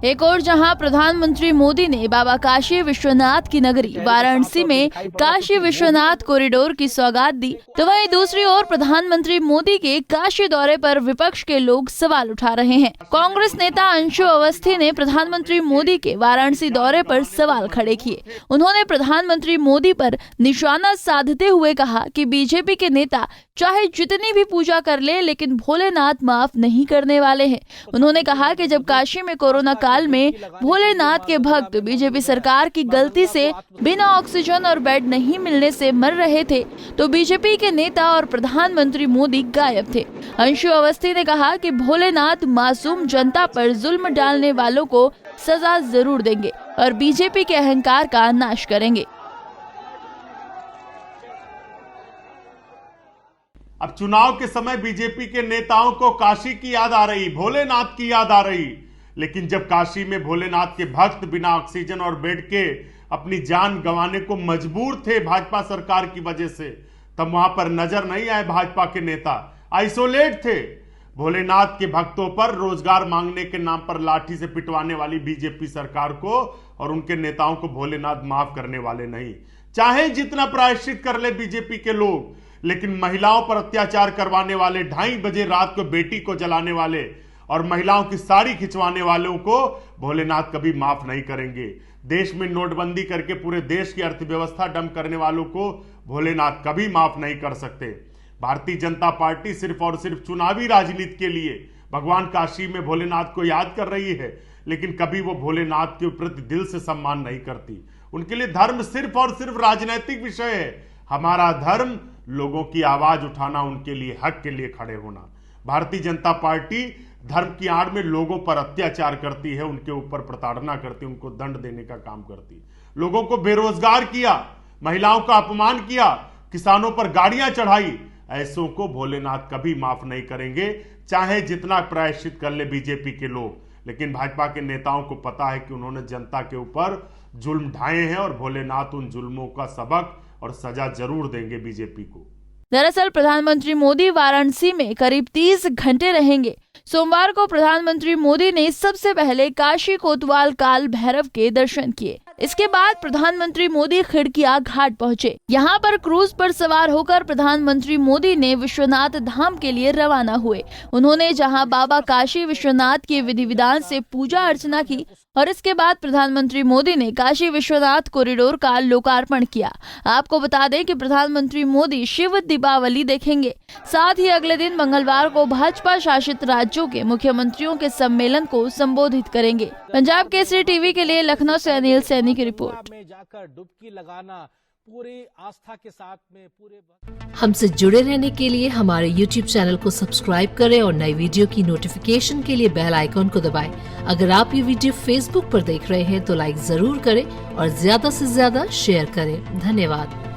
एक और जहां प्रधानमंत्री मोदी ने बाबा काशी विश्वनाथ की नगरी वाराणसी में काशी विश्वनाथ कॉरिडोर की सौगात दी, तो वहीं दूसरी ओर प्रधानमंत्री मोदी के काशी दौरे पर विपक्ष के लोग सवाल उठा रहे हैं। कांग्रेस नेता अंशु अवस्थी ने प्रधानमंत्री मोदी के वाराणसी दौरे पर सवाल खड़े किए। उन्होंने प्रधानमंत्री मोदी पर निशाना साधते हुए कहा कि बीजेपी के नेता चाहे जितनी भी पूजा कर ले, लेकिन भोलेनाथ माफ नहीं करने वाले हैं। उन्होंने कहा कि जब काशी में कोरोना काल में भोलेनाथ के भक्त बीजेपी सरकार की गलती से बिना ऑक्सीजन और बेड नहीं मिलने से मर रहे थे, तो बीजेपी के नेता और प्रधानमंत्री मोदी गायब थे। अंशु अवस्थी ने कहा कि भोलेनाथ मासूम जनता पर जुल्म डालने वालों को सजा जरूर देंगे और बीजेपी के अहंकार का नाश करेंगे। अब चुनाव के समय बीजेपी के नेताओं को काशी की याद आ रही, भोलेनाथ की याद आ रही, लेकिन जब काशी में भोलेनाथ के भक्त बिना ऑक्सीजन और बेड के अपनी जान गंवाने को मजबूर थे भाजपा सरकार की वजह से, तब वहां पर नजर नहीं आए भाजपा के नेता, आइसोलेट थे। भोलेनाथ के भक्तों पर रोजगार मांगने के नाम पर लाठी से पिटवाने वाली बीजेपी सरकार को और उनके नेताओं को भोलेनाथ माफ करने वाले नहीं। चाहे जितना प्रायश्चित कर ले बीजेपी के लोग, लेकिन महिलाओं पर अत्याचार करवाने वाले, 2:30 बजे रात को बेटी को जलाने वाले और महिलाओं की साड़ी खिंचवाने वालों को भोलेनाथ कभी माफ नहीं करेंगे। देश में नोटबंदी करके पूरे देश की अर्थव्यवस्था डंप करने वालों को भोलेनाथ कभी माफ नहीं कर सकते। भारतीय जनता पार्टी सिर्फ और सिर्फ चुनावी राजनीति के लिए भगवान काशी में भोलेनाथ को याद कर रही है, लेकिन कभी वो भोलेनाथ के प्रति दिल से सम्मान नहीं करती। उनके लिए धर्म सिर्फ और सिर्फ राजनीतिक विषय है। हमारा धर्म लोगों की आवाज उठाना, उनके लिए हक के लिए खड़े होना। भारतीय जनता पार्टी धर्म की आड़ में लोगों पर अत्याचार करती है, उनके ऊपर प्रताड़ना करती है, उनको दंड देने का काम करती है, लोगों को बेरोजगार किया, महिलाओं का अपमान किया, किसानों पर गाड़ियां चढ़ाई। ऐसों को भोलेनाथ कभी माफ नहीं करेंगे, चाहे जितना प्रायश्चित कर ले बीजेपी के लोग। लेकिन भाजपा के नेताओं को पता है कि उन्होंने जनता के ऊपर जुल्म ढाए हैं और भोलेनाथ उन जुल्मों का सबक और सजा जरूर देंगे बीजेपी को। दरअसल प्रधानमंत्री मोदी वाराणसी में करीब 30 घंटे रहेंगे। सोमवार को प्रधानमंत्री मोदी ने सबसे पहले काशी कोतवाल काल भैरव के दर्शन किए। इसके बाद प्रधानमंत्री मोदी खिड़किया घाट पहुंचे। यहाँ पर क्रूज पर सवार होकर प्रधानमंत्री मोदी ने विश्वनाथ धाम के लिए रवाना हुए। उन्होंने जहाँ बाबा काशी विश्वनाथ के विधि विधान से पूजा अर्चना की और इसके बाद प्रधानमंत्री मोदी ने काशी विश्वनाथ कॉरिडोर का लोकार्पण किया। आपको बता दें कि प्रधानमंत्री मोदी शिव दीपावली देखेंगे। साथ ही अगले दिन मंगलवार को भाजपा शासित राज्यों के मुख्यमंत्रियों के सम्मेलन को संबोधित करेंगे। पंजाब केसरी टीवी के लिए लखनऊ से अनिल सैनी की रिपोर्ट। में जाकर डुबकी लगाना पूरी आस्था के साथ में हमसे जुड़े रहने के लिए हमारे YouTube चैनल को सब्सक्राइब करें और नई वीडियो की नोटिफिकेशन के लिए बेल आइकॉन को दबाएं। अगर आप ये वीडियो Facebook पर देख रहे हैं तो लाइक जरूर करें और ज्यादा से ज्यादा शेयर करें। धन्यवाद।